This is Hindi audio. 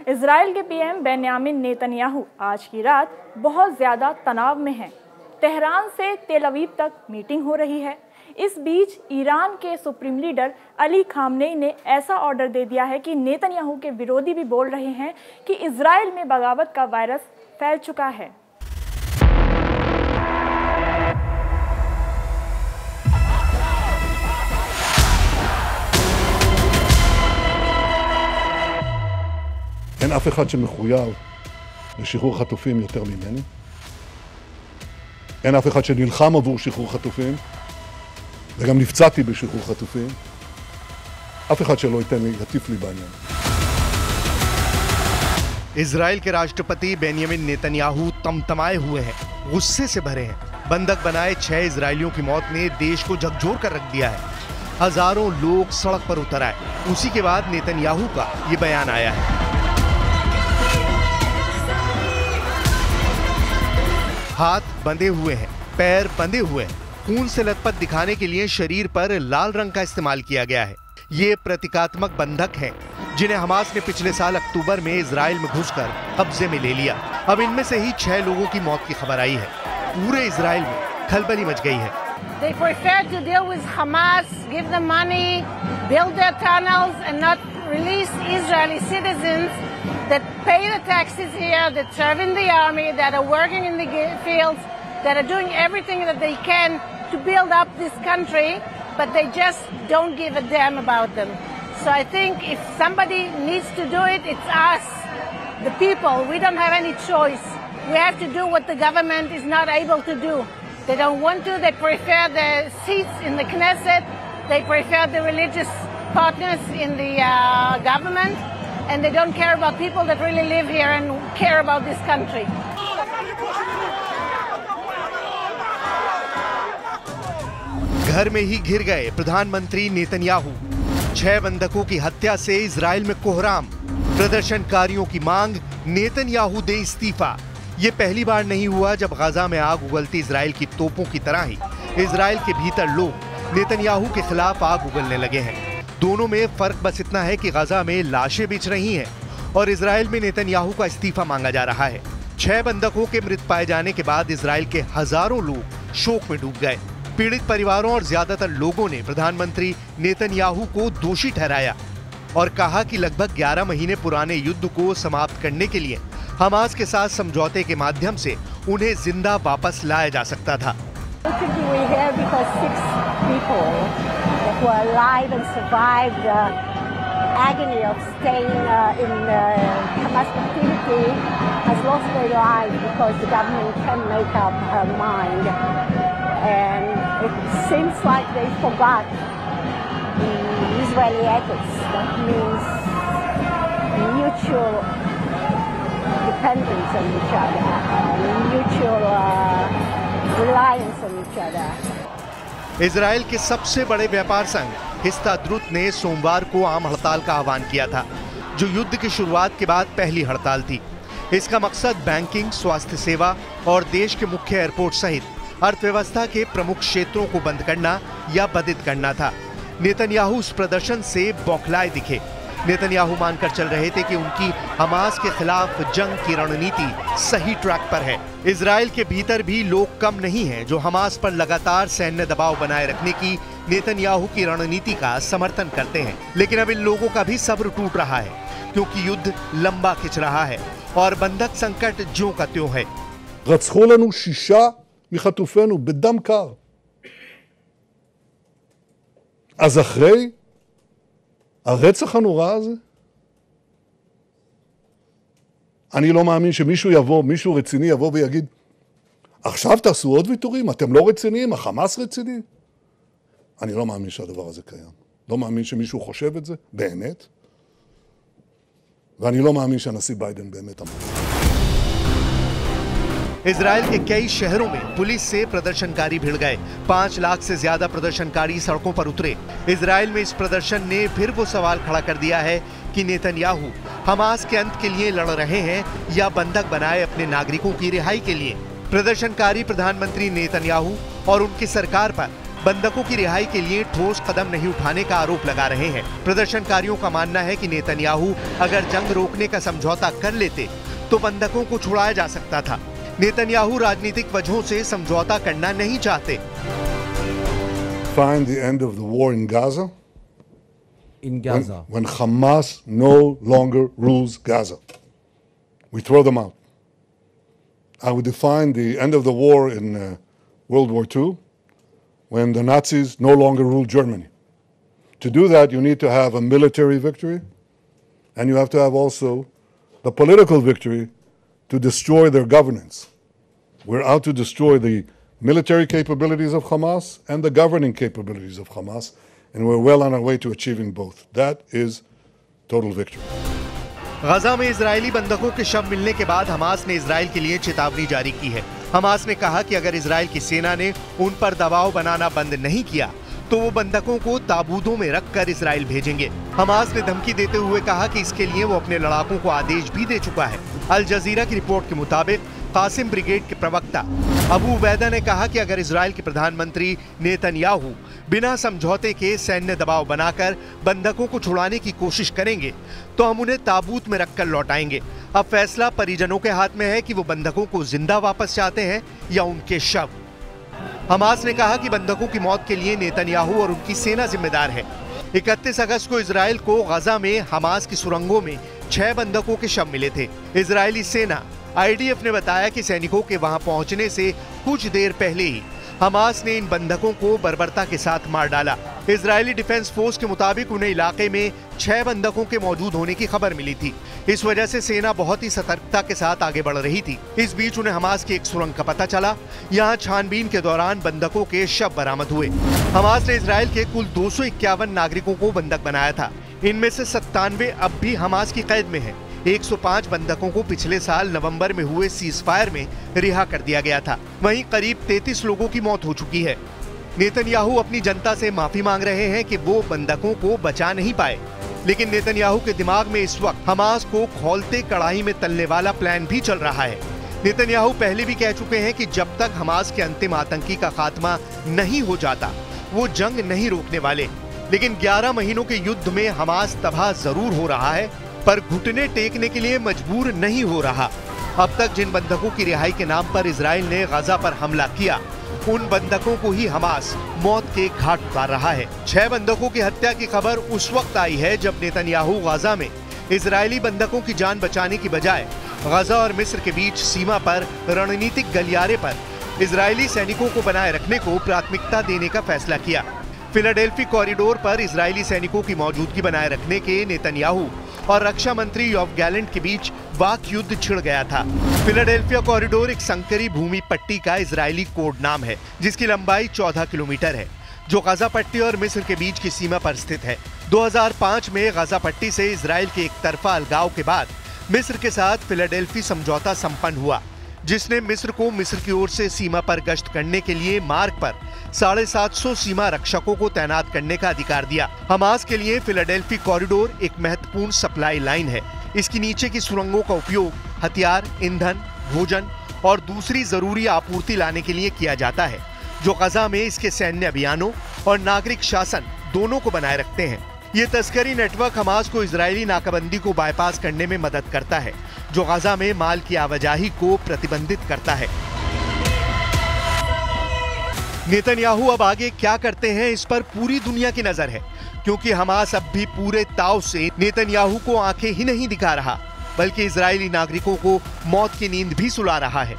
इजराइल के पीएम बेन्यामिन नेतन्याहू आज की रात बहुत ज़्यादा तनाव में हैं। तेहरान से तेल अवीव तक मीटिंग हो रही है। इस बीच ईरान के सुप्रीम लीडर अली खामनेई ने ऐसा ऑर्डर दे दिया है कि नेतन्याहू के विरोधी भी बोल रहे हैं कि इजराइल में बगावत का वायरस फैल चुका है। אין אף אחד שמחויב לשחרור חטופים יותר ממני. אין אף אחד שנלחם עבור שחרור חטופים, וגם נפצעתי בשחרור חטופים. אף אחד שלא ייתן לי, יטיף לי בעניין. इजराइल के राष्ट्रपति बेन्यामिन नेतन्याहू तमतमाए हुए हैं, गुस्से से भरे हैं। बंधक बनाए 6 इजरायलियों की मौत ने देश को झकझोर कर रख दिया है। हजारों लोग सड़क पर उतर आए। उसी के बाद नेतन्याहू का ये बयान आया है। हाथ बंधे हुए हैं, पैर बंधे हुए हैं। खून से लथपथ दिखाने के लिए शरीर पर लाल रंग का इस्तेमाल किया गया है। ये प्रतीकात्मक बंधक हैं जिन्हें हमास ने पिछले साल अक्टूबर में इजराइल में घुसकर कब्जे में ले लिया। अब इनमें से ही 6 लोगों की मौत की खबर आई है। पूरे इजराइल में खलबली मच गई है। They prefer to deal with Hamas, give them money, build their tunnels, and not release Israeli citizens that pay the taxes here, that serve in the army, that are working in the fields, that are doing everything that they can to build up this country, but they just don't give a damn about them. So I think if somebody needs to do it, it's us, the people. We don't have any choice. We have to do what the government is not able to do. They don't want to. They prefer the seats in the Knesset. They prefer the religious partners in the government. And they don't care about people that really live here and care about this country. घर में ही घिर गए प्रधानमंत्री नेतन्याहू। 6 बंधकों की हत्या से इजराइल में कोहराम। प्रदर्शनकारियों की मांग, नेतन्याहू दे इस्तीफा। ये पहली बार नहीं हुआ जब गाजा में आग उगलती इजराइल की तोपों की तरह ही इजराइल के भीतर लोग नेतन्याहू के खिलाफ आग उगलने लगे हैं। दोनों में फर्क बस इतना है कि गाजा में लाशें बिछ रही हैं और इजराइल में नेतन्याहू का इस्तीफा मांगा जा रहा है। 6 बंधकों के मृत पाए जाने के बाद इजराइल के हजारों लोग शोक में डूब गए। पीड़ित परिवारों और ज्यादातर लोगों ने प्रधानमंत्री नेतन्याहू को दोषी ठहराया और कहा कि लगभग 11 महीने पुराने युद्ध को समाप्त करने के लिए हमास के साथ समझौते के माध्यम से उन्हें जिंदा वापस लाया जा सकता था। who are alive and survived the agony of staying in Hamas captivity has lost their lives because the government can't make up her mind. And it seems like they forgot the Israeli ethics. That means mutual dependence on each other, mutual reliance on each other. Israel के सबसे बड़े व्यापार संघ हिस्ताद्रुत ने सोमवार को आम हड़ताल का आह्वान किया था, जो युद्ध की शुरुआत के बाद पहली हड़ताल थी। इसका मकसद बैंकिंग, स्वास्थ्य सेवा और देश के मुख्य एयरपोर्ट सहित अर्थव्यवस्था के प्रमुख क्षेत्रों को बंद करना या बाधित करना था। नेतन्याहू इस प्रदर्शन से बौखलाए दिखे। नेतन्याहू मानकर चल रहे थे कि उनकी हमास के खिलाफ जंग की रणनीति सही ट्रैक पर है। इजराइल के भीतर भी लोग कम नहीं हैं जो हमास पर लगातार सैन्य दबाव बनाए रखने की नेतन्याहू की रणनीति का समर्थन करते हैं। लेकिन अब इन लोगों का भी सब्र टूट रहा है क्योंकि युद्ध लंबा खिंच रहा है और बंधक संकट ज्यों का त्यों है। רצחו לנו 6 מחטופינו בדם קר. אז אחרי הרצח הנורא הזה, אני לא מאמין שמישהו יבוא, מישהו רציני יבוא ויגיד, עכשיו תעשו עוד ויתורים, אתם לא רציניים, החמאס רציני. אני לא מאמין שהדבר הזה קיים. לא מאמין שמישהו חושב את זה, באמת. ואני לא מאמין שהנשיא ביידן באמת אמר. इजराइल के कई शहरों में पुलिस से प्रदर्शनकारी भिड़ गए। 5 लाख से ज्यादा प्रदर्शनकारी सड़कों पर उतरे। इजराइल में इस प्रदर्शन ने फिर वो सवाल खड़ा कर दिया है कि नेतन्याहू हमास के अंत के लिए लड़ रहे हैं या बंधक बनाए अपने नागरिकों की रिहाई के लिए। प्रदर्शनकारी प्रधानमंत्री नेतन्याहू और उनकी सरकार पर बंधकों की रिहाई के लिए ठोस कदम नहीं उठाने का आरोप लगा रहे हैं। प्रदर्शनकारियों का मानना है कि नेतन्याहू अगर जंग रोकने का समझौता कर लेते तो बंधकों को छुड़ाया जा सकता था। नेतन्याहू राजनीतिक वजहों से समझौता करना नहीं चाहते। Find the end of the war in Gaza. In Gaza. When Hamas no longer rules Gaza, we throw them out. I would define the end of the war in World War II when the Nazis no longer rule Germany. To do that, you need to have a military victory, and you have to have also the political victory to destroy their governance. We're out to destroy the military capabilities of Hamas and the governing capabilities of Hamas, and we're well on our way to achieving both. That is total victory. गजा में इजरायली बंधकों के शव मिलने के बाद हमास ने इजराइल के लिए चेतावनी जारी की है। हमास ने कहा कि अगर इजराइल की सेना ने उन पर दबाव बनाना बंद नहीं किया तो वो बंधकों को ताबूतों में रखकर इजराइल भेजेंगे। हमास ने धमकी देते हुए कहा कि इसके लिए वो अपने लड़ाकों को आदेश भी दे चुका है। अल जजीरा की रिपोर्ट के मुताबिक कासिम ब्रिगेड के प्रवक्ता अबू उबैदा ने कहा कि अगर इजराइल के प्रधानमंत्री नेतन्याहू बिना समझौते के सैन्य दबाव बनाकर बंधकों को छुड़ाने की कोशिश करेंगे तो हम उन्हें ताबूत में रखकर लौटाएंगे। अब फैसला परिजनों के हाथ में है कि वो बंधकों को जिंदा वापस चाहते हैं या उनके शव। हमास ने कहा कि बंधकों की मौत के लिए नेतन्याहू और उनकी सेना जिम्मेदार है। 31 अगस्त को इजराइल को गजा में हमास की सुरंगों में 6 बंधकों के शव मिले थे। इजरायली सेना IDF ने बताया कि सैनिकों के वहां पहुंचने से कुछ देर पहले ही हमास ने इन बंधकों को बर्बरता के साथ मार डाला। इजरायली डिफेंस फोर्स के मुताबिक उन्हें इलाके में 6 बंधकों के मौजूद होने की खबर मिली थी। इस वजह से सेना बहुत ही सतर्कता के साथ आगे बढ़ रही थी। इस बीच उन्हें हमास की एक सुरंग का पता चला। यहाँ छानबीन के दौरान बंधकों के शव बरामद हुए। हमास ने इजराइल के कुल 251 नागरिकों को बंधक बनाया था। इनमें से 97 अब भी हमास की कैद में है। 105 बंधकों को पिछले साल नवंबर में हुए सीज फायर में रिहा कर दिया गया था। वहीं करीब 33 लोगों की मौत हो चुकी है। नेतन्याहू अपनी जनता से माफी मांग रहे हैं कि वो बंधकों को बचा नहीं पाए, लेकिन नेतन्याहू के दिमाग में इस वक्त हमास को खौलते कड़ाही में तलने वाला प्लान भी चल रहा है। नेतन्याहू पहले भी कह चुके हैं कि जब तक हमास के अंतिम आतंकी का खात्मा नहीं हो जाता वो जंग नहीं रोकने वाले। लेकिन 11 महीनों के युद्ध में हमास तबाह जरूर हो रहा है पर घुटने टेकने के लिए मजबूर नहीं हो रहा। अब तक जिन बंधकों की रिहाई के नाम पर इजराइल ने गजा पर हमला किया उन बंधकों को ही हमास मौत के घाट उतार रहा है। 6 बंधकों की हत्या की खबर उस वक्त आई है जब नेतन्याहू गजा में इजरायली बंधकों की जान बचाने की बजाय गजा और मिस्र के बीच सीमा पर रणनीतिक गलियारे पर इजरायली सैनिकों को बनाए रखने को प्राथमिकता देने का फैसला किया। फिलाडेल्फी कॉरिडोर पर इजरायली सैनिकों की मौजूदगी बनाए रखने के नेतन्याहू और रक्षा मंत्री योव गैलेंट के बीच वाक युद्ध छिड़ गया था। फिलाडेल्फिया कॉरिडोर एक संकरी भूमि पट्टी का इजरायली कोड नाम है जिसकी लंबाई 14 किलोमीटर है जो गजा पट्टी और मिस्र के बीच की सीमा पर स्थित है। 2005 में गजा पट्टी से इजराइल के एक तरफा अलगाव के बाद मिस्र के साथ फिलाडेल्फी समझौता संपन्न हुआ जिसने मिस्र को मिस्र की ओर से सीमा पर गश्त करने के लिए मार्ग पर 750 सीमा रक्षकों को तैनात करने का अधिकार दिया। हमास के लिए फिलाडेल्फी कॉरिडोर एक महत्वपूर्ण सप्लाई लाइन है। इसकी नीचे की सुरंगों का उपयोग हथियार, ईंधन, भोजन और दूसरी जरूरी आपूर्ति लाने के लिए किया जाता है जो गजा में इसके सैन्य अभियानों और नागरिक शासन दोनों को बनाए रखते हैं। ये तस्करी नेटवर्क हमास को इजरायली नाकाबंदी को बाईपास करने में मदद करता है जो गजा में माल की आवाजाही को प्रतिबंधित करता है। नेतन्याहू अब आगे क्या करते हैं इस पर पूरी दुनिया की नजर है क्योंकि हमास अब भी पूरे ताव से नेतन्याहू को आंखें ही नहीं दिखा रहा बल्कि इजरायली नागरिकों को मौत की नींद भी सुला रहा है।